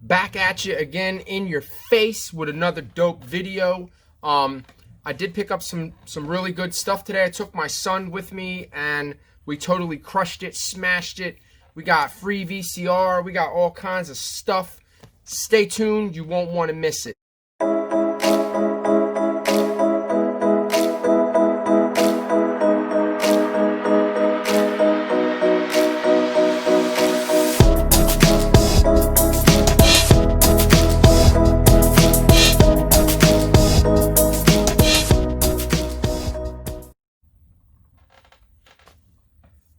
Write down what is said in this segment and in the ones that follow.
Back at you again in your face with another dope video. I did pick up some really good stuff today. I took my son with me and we totally crushed it, smashed it. We got free VCR, we got all kinds of stuff. Stay tuned, you won't want to miss it.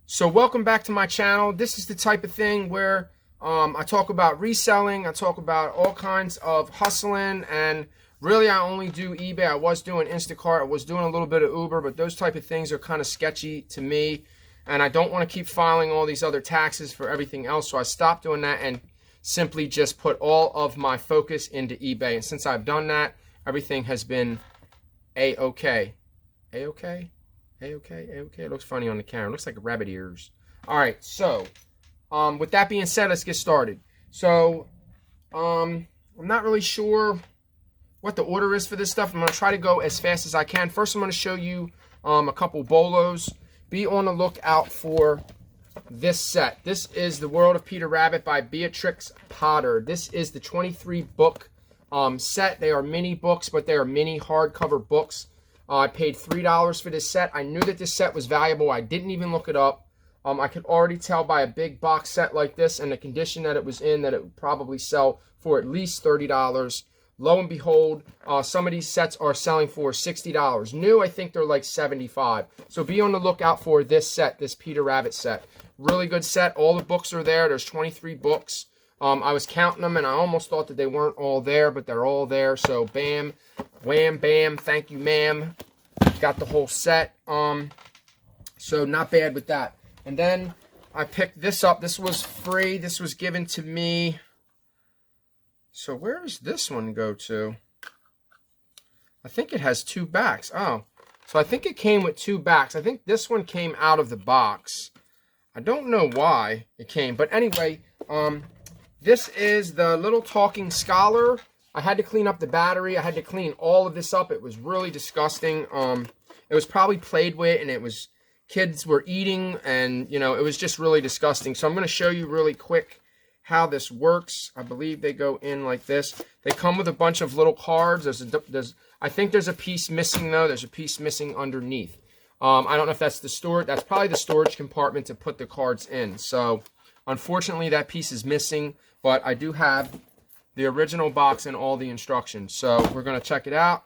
So welcome back to my channel. This is the type of thing where I talk about reselling, I talk about all kinds of hustling, and really I only do eBay. I was doing Instacart, I was doing a little bit of Uber, but those type of things are kind of sketchy to me, and I don't want to keep filing all these other taxes for everything else, so I stopped doing that and simply just put all of my focus into eBay. And since I've done that, everything has been A-okay. A-okay? A-okay, A-okay. It looks funny on the camera. It looks like rabbit ears. All right, so with that being said, let's get started. So I'm not really sure what the order is for this stuff. I'm going to try to go as fast as I can. First, I'm going to show you a couple bolos. Be on the lookout for this set. This is The World of Peter Rabbit by Beatrix Potter. This is the 23 book set. They are mini books, but they are mini hardcover books. I paid $3 for this set. I knew that this set was valuable. I didn't even look it up. I could already tell by a big box set like this and the condition that it was in that it would probably sell for at least $30. Lo and behold, some of these sets are selling for $60. New, I think they're like $75. So be on the lookout for this set, this Peter Rabbit set. Really good set. All the books are there. There's 23 books. I was counting them, and I almost thought that they weren't all there, but they're all there. So, bam, wham, bam, thank you, ma'am. Got the whole set. So, not bad with that. And then I picked this up. This was free. This was given to me. So, where does this one go to? I think it has two backs. Oh, so I think it came with two backs. I think this one came out of the box. I don't know why it came, but anyway, this is the little talking scholar. I had to clean up the battery. I had to clean all of this up. It was really disgusting. It was probably played with, and it was kids were eating, and you know, it was just really disgusting. So I'm going to show you really quick how this works. I believe they go in like this. They come with a bunch of little cards. I think there's a piece missing though. There's a piece missing underneath. I don't know if that's the storage. That's probably the storage compartment to put the cards in. So unfortunately, that piece is missing. But I do have the original box and all the instructions. So we're going to check it out.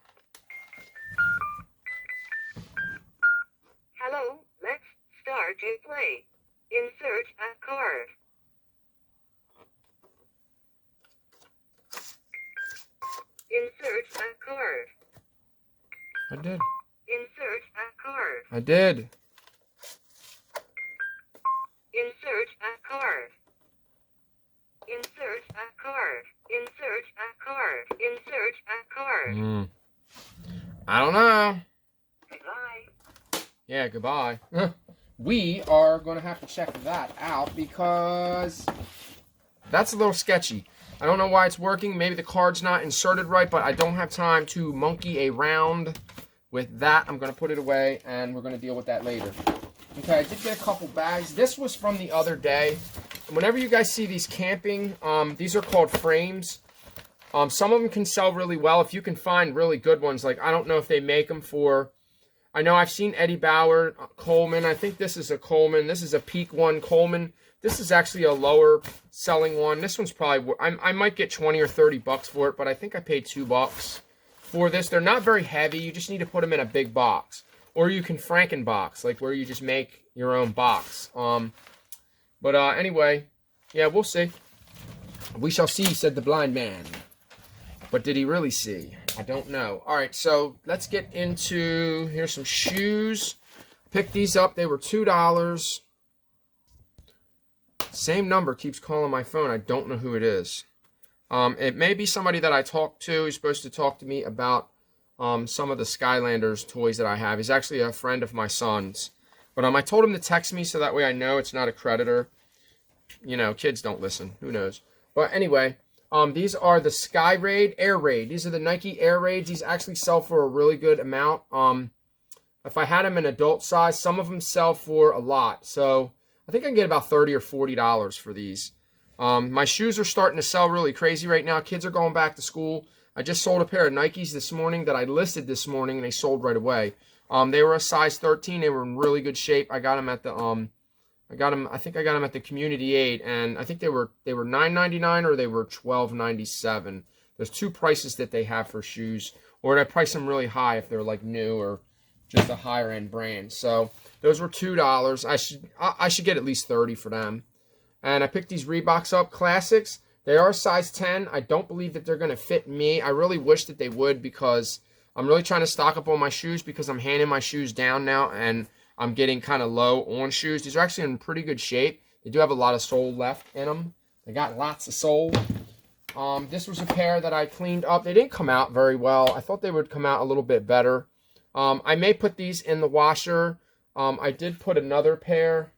Hello, let's start to play. Insert a card. Insert a card. I did. Insert a card. I did. Insert a card. Insert a card. Insert a card. Insert a card. I don't know. Goodbye. Yeah, goodbye. We are going to have to check that out because that's a little sketchy. I don't know why it's working. Maybe the card's not inserted right, but I don't have time to monkey around with that. I'm going to put it away, and we're going to deal with that later. Okay, I did get a couple bags. This was from the other day. Whenever you guys see these camping, these are called frames. Some of them can sell really well if you can find really good ones. Like, I don't know if they make them for... I know I've seen Eddie Bauer, Coleman. I think this is a Coleman. This is a Peak one Coleman. This is actually a lower selling one. This one's probably... I might get 20 or 30 bucks for it, but I think I paid $2 for this. They're not very heavy. You just need to put them in a big box. Or you can Frankenbox, like where you just make your own box. But anyway, yeah, we'll see. We shall see, said the blind man. But did he really see? I don't know. All right, so let's get into... Here's some shoes. Picked these up. They were $2. Same number keeps calling my phone. I don't know who it is. It may be somebody that I talked to. He's supposed to talk to me about some of the Skylanders toys that I have. He's actually a friend of my son's. But I told him to text me so that way I know it's not a creditor. You know, kids don't listen. Who knows? But anyway, These are the Sky Raid, Air Raid. These are the Nike Air Raids. These actually sell for a really good amount. If I had them in adult size, some of them sell for a lot. So I think I can get about $30 or $40 for these. My shoes are starting to sell really crazy right now. Kids are going back to school. I just sold a pair of Nikes this morning that I listed this morning, and they sold right away. They were a size 13. They were in really good shape. I got them at the I think I got them at the Community Aid, and I think they were $9.99 or they were $12.97. There's two prices that they have for shoes, or I price them really high if they're like new or just a higher end brand. So those were $2. I should get at least 30 for them. And I picked these Reeboks up Classics. They are size 10. I don't believe that they're going to fit me. I really wish that they would, because I'm really trying to stock up on my shoes, because I'm handing my shoes down now and I'm getting kind of low on shoes. These are actually in pretty good shape. They do have a lot of sole left in them. They got lots of sole. This was a pair that I cleaned up. They didn't come out very well. I thought they would come out a little bit better. I may put these in the washer. I did put another pair.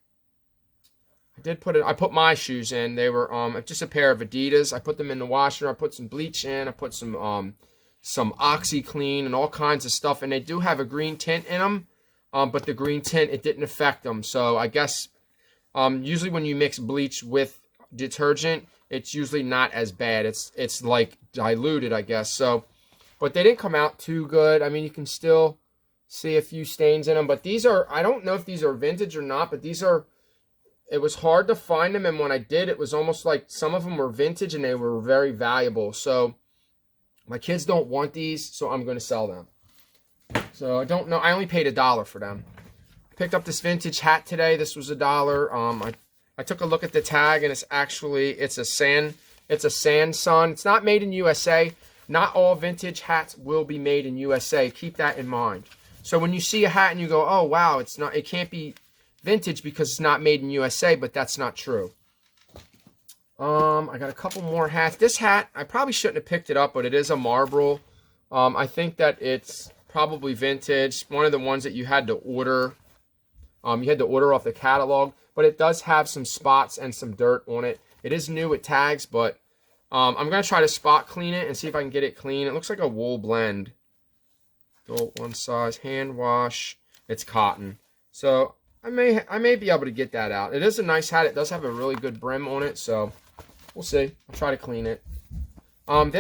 I put my shoes in. They were just a pair of Adidas. I put them in the washer. I put some bleach in. I put some OxyClean and all kinds of stuff. And they do have a green tint in them. But the green tint, it didn't affect them. So I guess usually when you mix bleach with detergent, it's usually not as bad. It's like diluted, I guess. So, but they didn't come out too good. I mean, you can still see a few stains in them. But these are, I don't know if these are vintage or not, but these are, it was hard to find them. And when I did, it was almost like some of them were vintage and they were very valuable. So my kids don't want these, so I'm going to sell them. So I don't know. I only paid $1 for them. Picked up this vintage hat today. This was $1. I took a look at the tag, and it's a Sand Sun. It's not made in USA. Not all vintage hats will be made in USA. Keep that in mind. So when you see a hat and you go, "Oh wow, it can't be vintage because it's not made in USA," but that's not true. I got a couple more hats. This hat, I probably shouldn't have picked it up, but it is a Marlboro. I think that it's probably vintage. One of the ones that you had to order. You had to order off the catalog, but it does have some spots and some dirt on it. It is new with tags, but I'm going to try to spot clean it and see if I can get it clean. It looks like a wool blend. Adult one size, hand wash. It's cotton. So I may be able to get that out. It is a nice hat. It does have a really good brim on it, so we'll see. I'll try to clean it.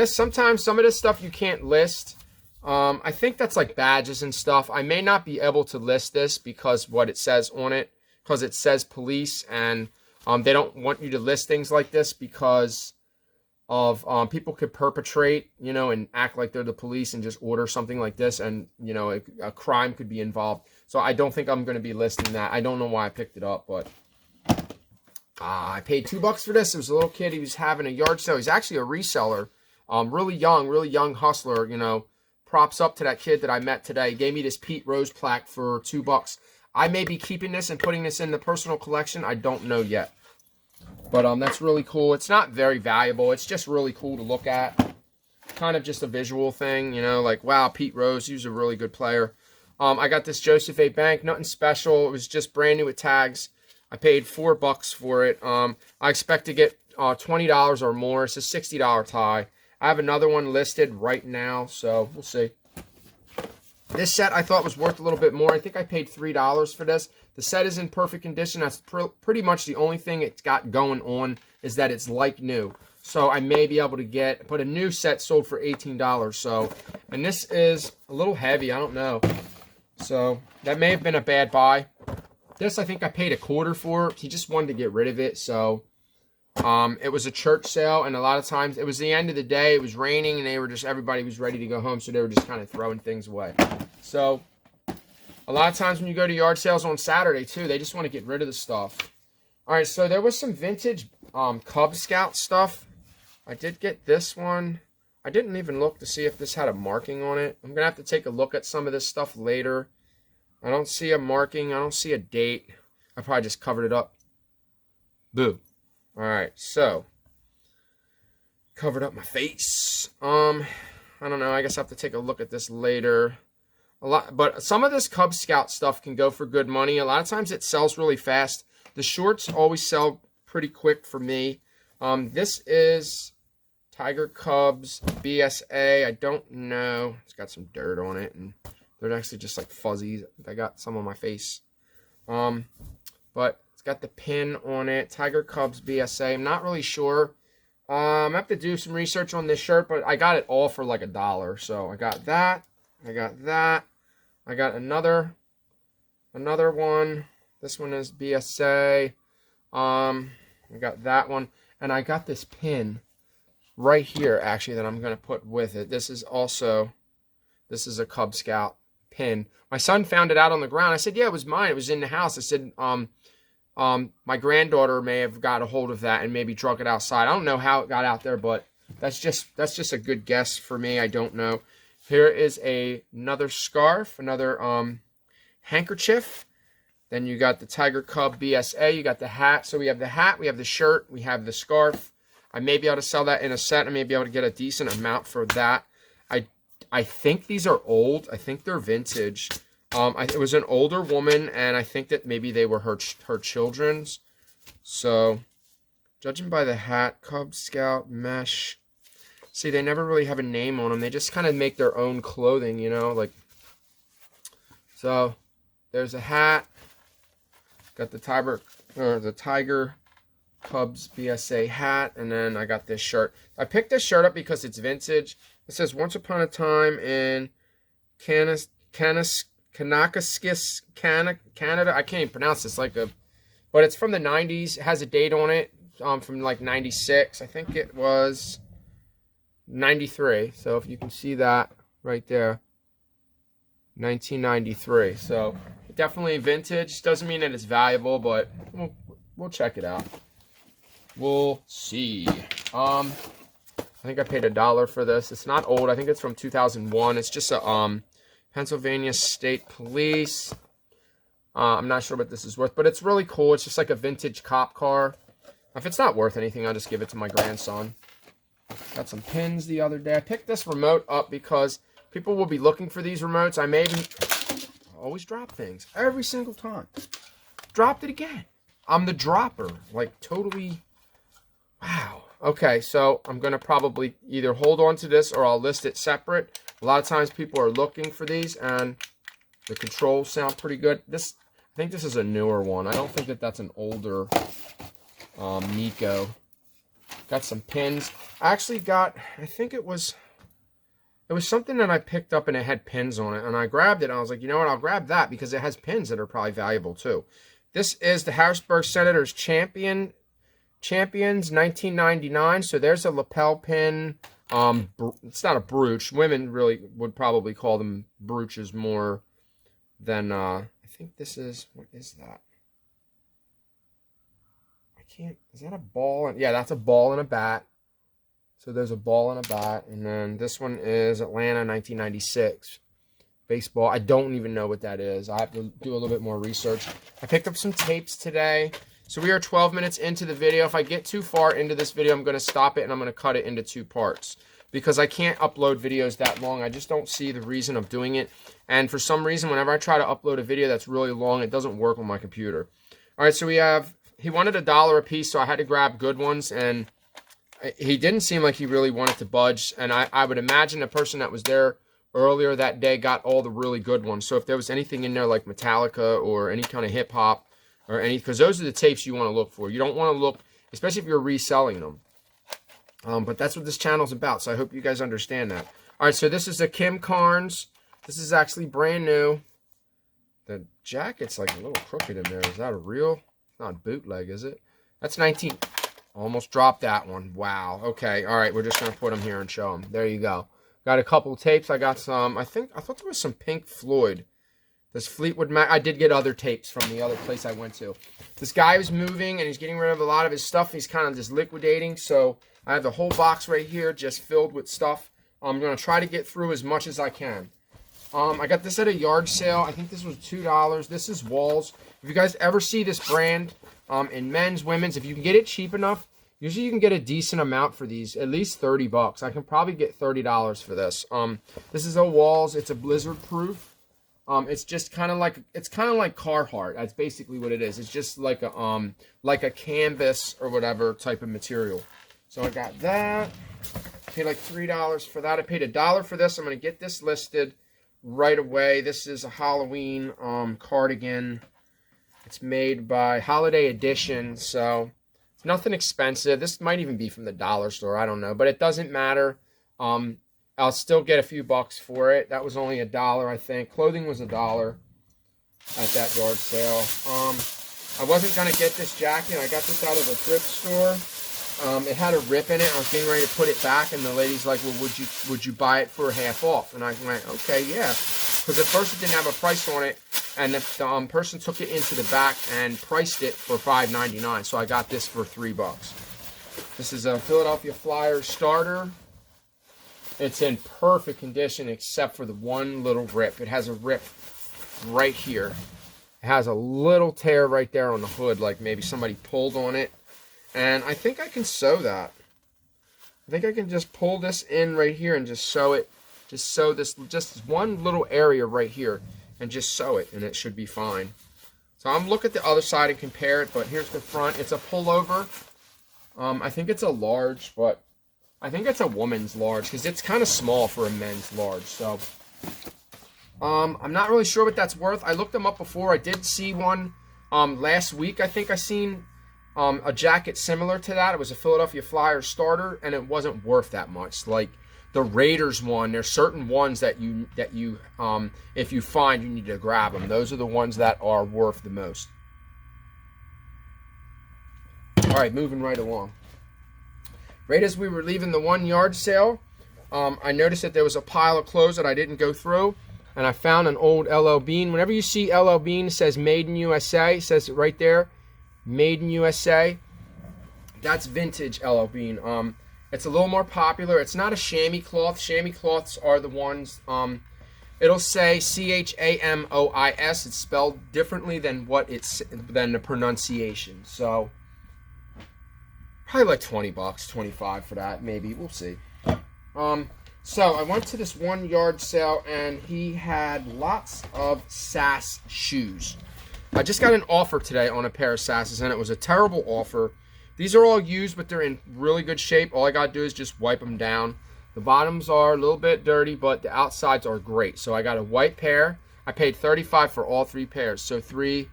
Sometimes some of this stuff you can't list. I think that's like badges and stuff. I may not be able to list this because what it says on it, because it says police, and they don't want you to list things like this because of people could perpetrate, and act like they're the police and just order something like this, and a crime could be involved. So I don't think I'm going to be listing that. I don't know why I picked it up, but I paid $2 for this. It was a little kid. He was having a yard sale. He's actually a reseller. Really young hustler. Props up to that kid that I met today. He gave me this Pete Rose plaque for $2. I may be keeping this and putting this in the personal collection. I don't know yet. But that's really cool. It's not very valuable. It's just really cool to look at. Kind of just a visual thing, like, wow, Pete Rose, he was a really good player. I got this Joseph A. Bank, nothing special. It was just brand new with tags. I paid $4 for it. I expect to get $20 or more. It's a $60 tie. I have another one listed right now, so we'll see. This set I thought was worth a little bit more. I think I paid $3 for this. The set is in perfect condition. That's pretty much the only thing it's got going on is that it's like new. So I may be able to but a new set sold for $18. So, and this is a little heavy. I don't know. So that may have been a bad buy. This I think I paid $0.25 for. He just wanted to get rid of it, so. It was a church sale, and a lot of times, it was the end of the day, it was raining, and everybody was ready to go home, so they were just kind of throwing things away. So, a lot of times when you go to yard sales on Saturday, too, they just want to get rid of the stuff. Alright, so there was some vintage, Cub Scout stuff. I did get this one. I didn't even look to see if this had a marking on it. I'm going to have to take a look at some of this stuff later. I don't see a marking, I don't see a date. I probably just covered it up. Boo. Alright, so, covered up my face. I don't know, I guess I have to take a look at this later. But some of this Cub Scout stuff can go for good money. A lot of times it sells really fast. The shorts always sell pretty quick for me. This is Tiger Cubs BSA. I don't know. It's got some dirt on it, and they're actually just like fuzzies. I got some on my face. But it's got the pin on it. Tiger Cubs BSA. I'm not really sure. I have to do some research on this shirt, but I got it all for like $1. So I got that. I got that. I got another one. This one is BSA. I got that one. And I got this pin right here, actually, that I'm going to put with it. This is a Cub Scout pin. My son found it out on the ground. I said, yeah, it was mine. It was in the house. I said, my granddaughter may have got a hold of that and maybe drug it outside. I don't know how it got out there, but that's just a good guess for me. I don't know. Here is another scarf, another handkerchief. Then you got the Tiger Cub BSA. You got the hat. So we have the hat, we have the shirt, we have the scarf. I may be able to sell that in a set. I may be able to get a decent amount for that. I think these are old. I think they're vintage. It was an older woman, and I think that maybe they were her children's. So, judging by the hat, Cub Scout mesh. See, they never really have a name on them. They just kind of make their own clothing, you know, like. So, there's a hat. Got the Tiger Cubs BSA hat, and then I got this shirt. I picked this shirt up because it's vintage. It says, once upon a time in Kanakaskis, Canada. I can't even pronounce this. But it's from the 90s. It has a date on it from like 96. I think it was 93. So if you can see that right there, 1993. So definitely vintage. Doesn't mean that it's valuable, but we'll check it out. We'll see. I think I paid $1 for this. It's not old. I think it's from 2001. It's just a Pennsylvania State Police. I'm not sure what this is worth, but it's really cool. It's just like a vintage cop car. If it's not worth anything, I'll just give it to my grandson. Got some pins the other day. I picked this remote up because people will be looking for these remotes. I always drop things. Every single time. Dropped it again. I'm the dropper. Like, totally. Wow. Okay, so I'm going to probably either hold on to this or I'll list it separate. A lot of times people are looking for these, and the controls sound pretty good. I think this is a newer one. I don't think that that's an older Nico. Got some pins. I actually got, I think it was something that I picked up and it had pins on it. And I grabbed it and I was like, you know what, I'll grab that because it has pins that are probably valuable too. This is the Harrisburg Senators Champions 1999. So there's a lapel pin. It's not a brooch. Women really would probably call them brooches more than I think this is. What is that? I can't. Is that a ball? Yeah, that's a ball and a bat. So there's a ball and a bat, and then this one is Atlanta 1996 baseball. I don't even know what that is. I have to do a little bit more research. I picked up some tapes today. So we are 12 minutes into the video. If I get too far into this video, I'm going to stop it and I'm going to cut it into 2 parts because I can't upload videos that long. I just don't see the reason of doing it. And for some reason, whenever I try to upload a video that's really long, it doesn't work on my computer. All right, so he wanted $1 a piece, so I had to grab good ones. And he didn't seem like he really wanted to budge. And I would imagine the person that was there earlier that day got all the really good ones. So if there was anything in there like Metallica or any kind of hip hop, or any, because those are the tapes you want to look for. You don't want to look, especially if you're reselling them. But that's what this channel's about, so I hope you guys understand that. All right, so this is a Kim Carnes. This is actually brand new. The jacket's like a little crooked in there. Is that a real? Not bootleg, is it? That's 19. Almost dropped that one. Wow. Okay. All right, we're just gonna put them here and show them. There you go. Got a couple of tapes. I got some. I thought there was some Pink Floyd. This Fleetwood Mac. I did get other tapes from the other place I went to. This guy was moving and he's getting rid of a lot of his stuff. He's kind of just liquidating. So I have the whole box right here just filled with stuff. I'm going to try to get through as much as I can. I got this at a yard sale. I think this was $2. This is Walls. If you guys ever see this brand in men's, women's, if you can get it cheap enough, usually you can get a decent amount for these, at least 30 bucks. I can probably get $30 for this. This is a Walls. It's a blizzard proof. It's just kind of like Carhartt. That's basically what it is. It's just like a canvas or whatever type of material. So I got that. Paid like $3 for that. I paid $1 for this. I'm going to get this listed right away. This is a Halloween cardigan. It's made by Holiday Edition, so it's nothing expensive. This might even be from the dollar store. I don't know, but it doesn't matter. I'll still get a few bucks for it. That was only $1, I think. Clothing was $1 at that yard sale. I wasn't going to get this jacket. I got this out of a thrift store. It had a rip in it. I was getting ready to put it back, and the lady's like, well, would you buy it for half off? And I went, okay, yeah. Because at first it didn't have a price on it, and the person took it into the back and priced it for $5.99. So I got this for $3. This is a Philadelphia Flyers starter. It's in perfect condition except for the one little rip. It has a rip right here. It has a little tear right there on the hood, like maybe somebody pulled on it. And I think I can sew that. I think I can just pull this in right here and just sew it. Just sew this, just one little area right here, and just sew it, and it should be fine. So I'm looking at the other side and compare it, but here's the front. It's a pullover. I think it's a large, but I think it's a woman's large because it's kind of small for a men's large. So I'm not really sure what that's worth. I looked them up before. I did see one last week. I think I seen a jacket similar to that. It was a Philadelphia Flyers starter, and it wasn't worth that much. Like the Raiders one, there's certain ones that you if you find, you need to grab them. Those are the ones that are worth the most. All right, moving right along. Right as we were leaving the 1 yard sale, I noticed that there was a pile of clothes that I didn't go through, and I found an old LL Bean. Whenever you see LL Bean, it says Made in USA. It says it right there, Made in USA. That's vintage LL Bean. It's a little more popular. It's not a chamois cloth. Chamois cloths are the ones, it'll say CHAMOIS. It's spelled differently than than the pronunciation. So probably like $20, 25 for that, maybe. We'll see. So I went to this 1 yard sale, and he had lots of SAS shoes. I just got an offer today on a pair of SASs, and it was a terrible offer. These are all used, but they're in really good shape. All I got to do is just wipe them down. The bottoms are a little bit dirty, but the outsides are great. So I got a white pair. I paid $35 for all 3 pairs. So 3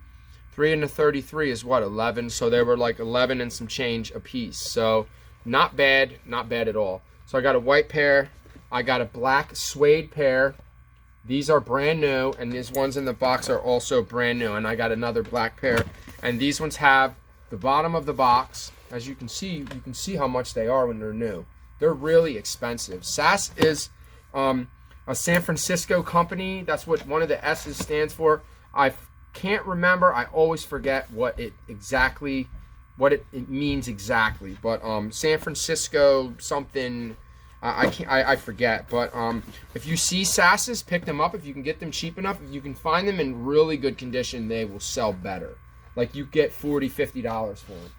into 33 is what, 11? So they were like 11 and some change a piece. So not bad at all. So I got a white pair. I got a black suede pair. These are brand new, and these ones in the box are also brand new. And I got another black pair. And these ones have the bottom of the box. As you can see how much they are when they're new. They're really expensive. SAS is a San Francisco company. That's what one of the S's stands for. I can't remember. I always forget what it means exactly. But San Francisco something, I forget. But if you see SAS's, pick them up. If you can get them cheap enough, if you can find them in really good condition, they will sell better. Like you get $40, $50 for them.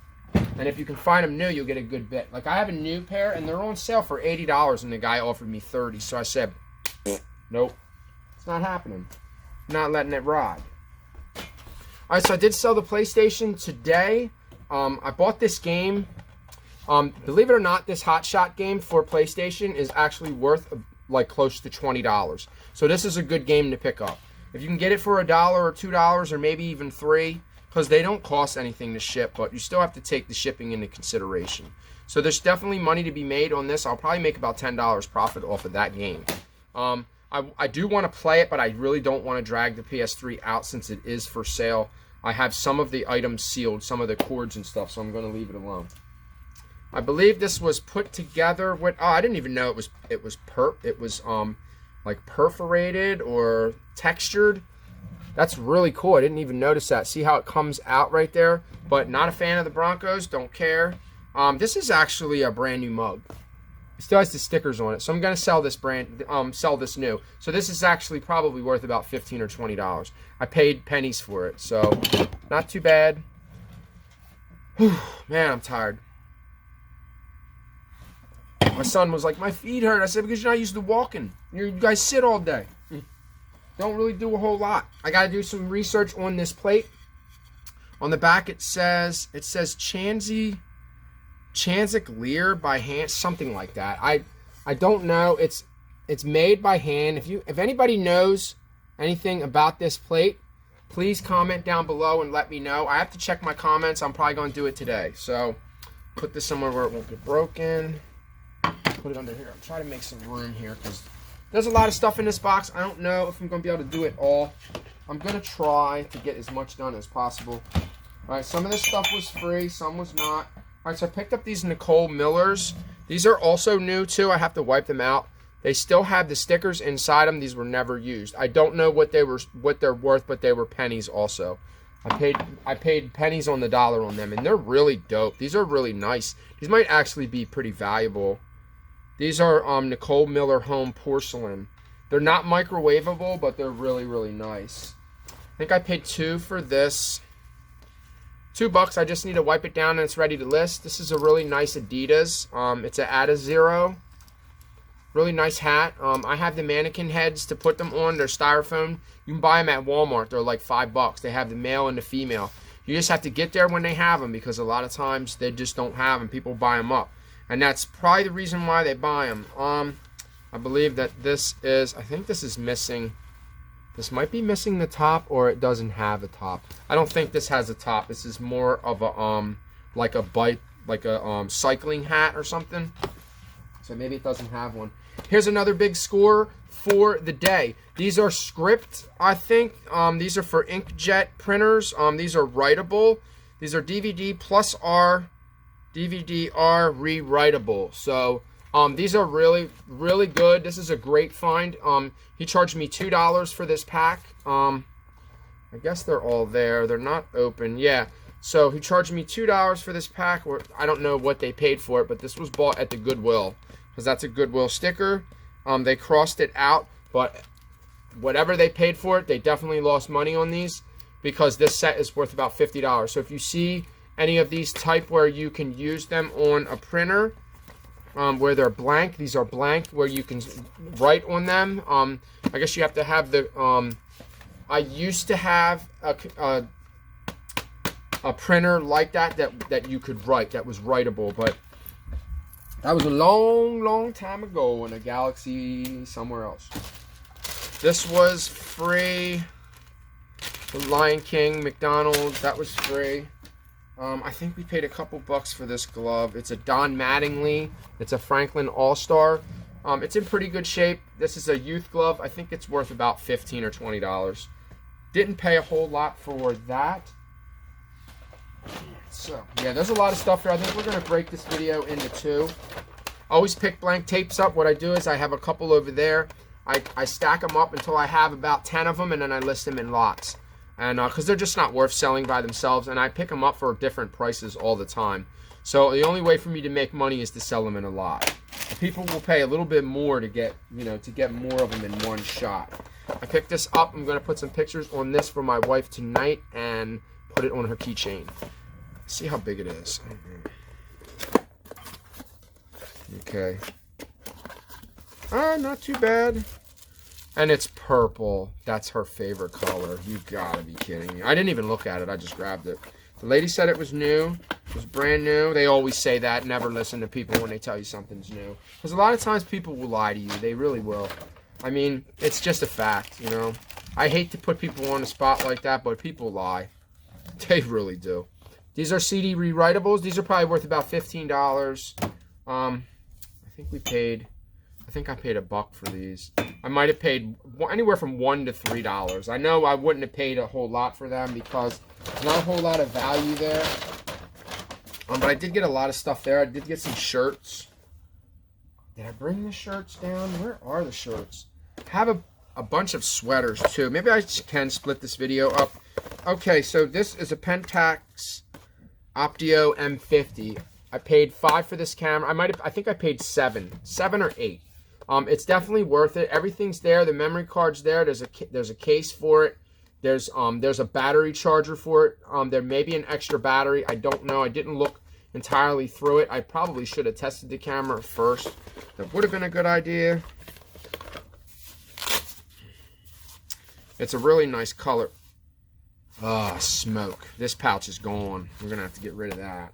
And if you can find them new, you'll get a good bit. Like I have a new pair, and they're on sale for $80, and the guy offered me $30. So I said, nope, it's not happening. I'm not letting it ride. All right, so I did sell the PlayStation today. I bought this game. Believe it or not, this Hot Shot game for PlayStation is actually worth like close to $20. So this is a good game to pick up. If you can get it for $1 or $2 or maybe even $3, because they don't cost anything to ship, but you still have to take the shipping into consideration. So there's definitely money to be made on this. I'll probably make about $10 profit off of that game. I do want to play it, but I really don't want to drag the PS3 out since it is for sale. I have some of the items sealed, some of the cords and stuff, so I'm going to leave it alone. I believe this was put together with, I didn't even know it was like perforated or textured. That's really cool. I didn't even notice that. See how it comes out right there? But not a fan of the Broncos. Don't care. This is actually a brand new mug. It still has the stickers on it. So I'm going to sell this sell this new. So this is actually probably worth about $15 or $20. I paid pennies for it. So not too bad. Whew, man, I'm tired. My son was like, my feet hurt. I said, because you're not used to walking. You guys sit all day. Don't really do a whole lot. I got to do some research on this plate. On the back it says Chansey Chanticleer by hand, something like that. I don't know. It's made by hand. If anybody knows anything about this plate, please comment down below and let me know. I have to check my comments. I'm probably going to do it today. So put this somewhere where it won't get broken. Put it under here. I'm trying to make some room here because there's a lot of stuff in this box. I don't know if I'm going to be able to do it all. I'm going to try to get as much done as possible. All right, some of this stuff was free, some was not. All right, so I picked up these Nicole Millers. These are also new too. I have to wipe them out. They still have the stickers inside them. These were never used. I don't know what they're worth, but they were pennies also. I paid pennies on the dollar on them, and they're really dope. These are really nice. These might actually be pretty valuable. These are Nicole Miller Home Porcelain. They're not microwavable, but they're really, really nice. I think I paid $2 for this. $2. I just need to wipe it down and it's ready to list. This is a really nice Adidas. It's an Adazero. Really nice hat. I have the mannequin heads to put them on. They're styrofoam. You can buy them at Walmart. They're like $5. They have the male and the female. You just have to get there when they have them because a lot of times they just don't have them. People buy them up. And that's probably the reason why they buy them. I believe that this is, I think this is missing. This might be missing the top, or it doesn't have a top. I don't think this has a top. This is more of a like a bike, like a cycling hat or something. So maybe it doesn't have one. Here's another big score for the day. These are script, I think. These are for inkjet printers. These are writable. These are DVD plus R, DVD R rewritable. So these are really, really good. This is a great find. He charged me $2 for this pack. I guess they're all there. They're not open. Yeah. So he charged me $2 for this pack. I don't know what they paid for it, but this was bought at the Goodwill because that's a Goodwill sticker. They crossed it out, but whatever they paid for it, they definitely lost money on these because this set is worth about $50. So if you see any of these type where you can use them on a printer, where they're blank, these are blank where you can write on them. I guess you have to have the I used to have a printer like that you could write, that was writable, but that was a long time ago in a galaxy somewhere else. This was free. The Lion King, McDonald's, that was free. I think we paid a couple bucks for this glove. It's a Don Mattingly. It's a Franklin All-Star. It's in pretty good shape. This is a youth glove. I think it's worth about $15 or $20. Didn't pay a whole lot for that. So, yeah, there's a lot of stuff here. I think we're going to break this video into two. Always pick blank tapes up. What I do is I have a couple over there. I stack them up until I have about 10 of them, and then I list them in lots. And because they're just not worth selling by themselves, and I pick them up for different prices all the time. So the only way for me to make money is to sell them in a lot. People will pay a little bit more to get, to get more of them in one shot. I picked this up. I'm going to put some pictures on this for my wife tonight and put it on her keychain. See how big it is. Okay. Not too bad. And it's purple. That's her favorite color. You gotta be kidding me. I didn't even look at it. I just grabbed it. The lady said it was new. It was brand new. They always say that. Never listen to people when they tell you something's new. Because a lot of times people will lie to you. They really will. I mean, it's just a fact, I hate to put people on the spot like that, but people lie. They really do. These are CD rewritables. These are probably worth about $15. I think I paid $1 for these. I might have paid anywhere from $1 to $3. I know I wouldn't have paid a whole lot for them because there's not a whole lot of value there. But I did get a lot of stuff there. I did get some shirts. Did I bring the shirts down? Where are the shirts? I have a bunch of sweaters too. Maybe I can split this video up. Okay, so this is a Pentax Optio M50. I paid $5 for this camera. I think I paid $7 or $8. It's definitely worth it. Everything's there. The memory card's there. There's a case for it. There's a battery charger for it. There may be an extra battery. I don't know. I didn't look entirely through it. I probably should have tested the camera first. That would have been a good idea. It's a really nice color. Ah, smoke. This pouch is gone. We're gonna have to get rid of that.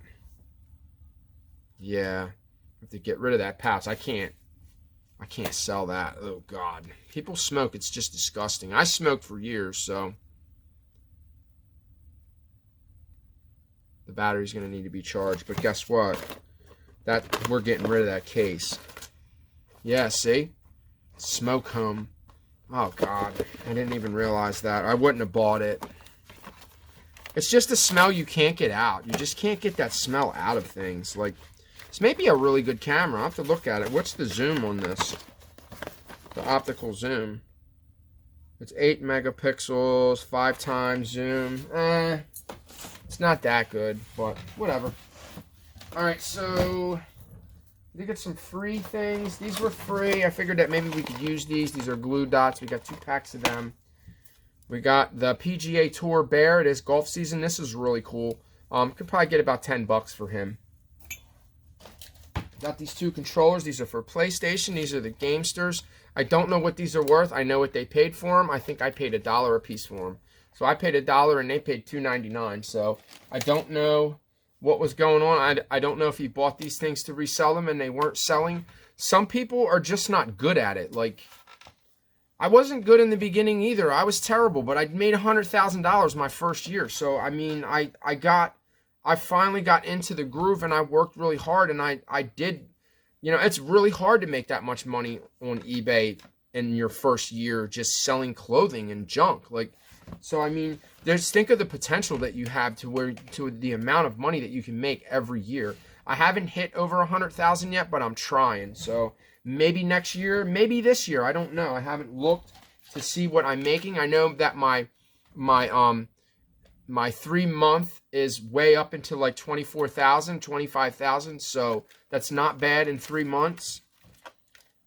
Yeah, I have to get rid of that pouch. I can't sell that. Oh God, people smoke. It's just disgusting. I smoked for years, so the battery's gonna need to be charged. But guess what? That we're getting rid of that case. Yeah, see, smoke home. Oh God, I didn't even realize that. I wouldn't have bought it. It's just a smell you can't get out. You just can't get that smell out of things. Like, this may be a really good camera. I'll have to look at it. What's the zoom on this? The optical zoom. It's 8 megapixels, 5 times zoom. It's not that good, but whatever. Alright, so we get some free things. These were free. I figured that maybe we could use these. These are glue dots. We got 2 packs of them. We got the PGA Tour Bear. It is golf season. This is really cool. Could probably get about $10 for him. Got these 2 controllers. These are for PlayStation. These are the Gamesters. I don't know what these are worth. I know what they paid for them. I think I paid $1 a piece for them. So I paid $1 and they paid $2.99. So I don't know what was going on. I don't know if he bought these things to resell them and they weren't selling. Some people are just not good at it. Like, I wasn't good in the beginning either. I was terrible, but I made $100,000 my first year. So, I mean, I finally got into the groove and I worked really hard and I did, you know, it's really hard to make that much money on eBay in your first year just selling clothing and junk. Like, so, I mean, just think of the potential that you have to the amount of money that you can make every year. I haven't hit over 100,000 yet, but I'm trying. So maybe next year, maybe this year. I don't know. I haven't looked to see what I'm making. I know that my 3-month is way up into like 24,000, 25,000. So that's not bad in 3 months.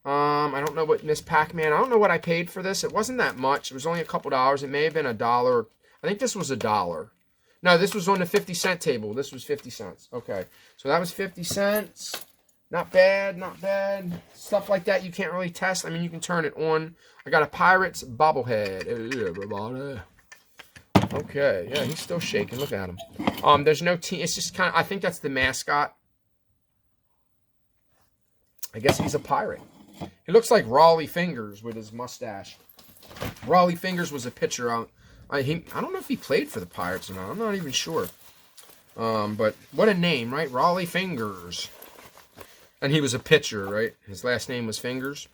I don't know what Miss Pac-Man, I don't know what I paid for this. It wasn't that much. It was only a couple dollars. It may have been $1. I think this was $1. No, this was on the 50-cent table. This was 50 cents. Okay. So that was 50 cents. Not bad, not bad. Stuff like that you can't really test. I mean, you can turn it on. I got a Pirates bobblehead. Hey, everybody. Okay. Yeah, he's still shaking. Look at him. There's no team. It's just kind of, I think that's the mascot. I guess he's a pirate. He looks like Raleigh Fingers with his mustache. Raleigh Fingers was a pitcher. I don't know if he played for the Pirates or not. I'm not even sure. But what a name, right? Raleigh Fingers. And he was a pitcher, right? His last name was Fingers.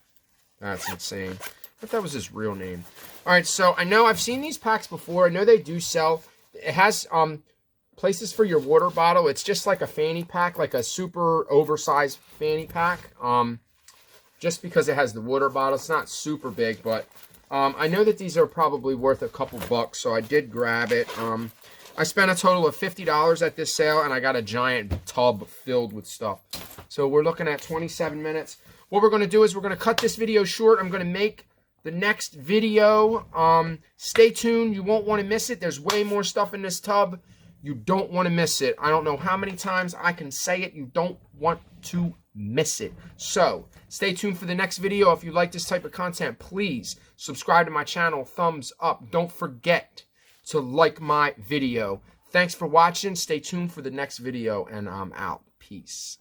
That's insane. I thought that was his real name. All right, so I know I've seen these packs before. I know they do sell. It has places for your water bottle. It's just like a fanny pack, like a super oversized fanny pack. Just because it has the water bottle. It's not super big, but I know that these are probably worth a couple bucks, so I did grab it. I spent a total of $50 at this sale, and I got a giant tub filled with stuff. So we're looking at 27 minutes. What we're going to do is we're going to cut this video short. I'm going to make the next video. Stay tuned. You won't want to miss it. There's way more stuff in this tub. You don't want to miss it. I don't know how many times I can say it. You don't want to miss it. So stay tuned for the next video. If you like this type of content, please subscribe to my channel. Thumbs up. Don't forget to like my video. Thanks for watching. Stay tuned for the next video, and I'm out. Peace.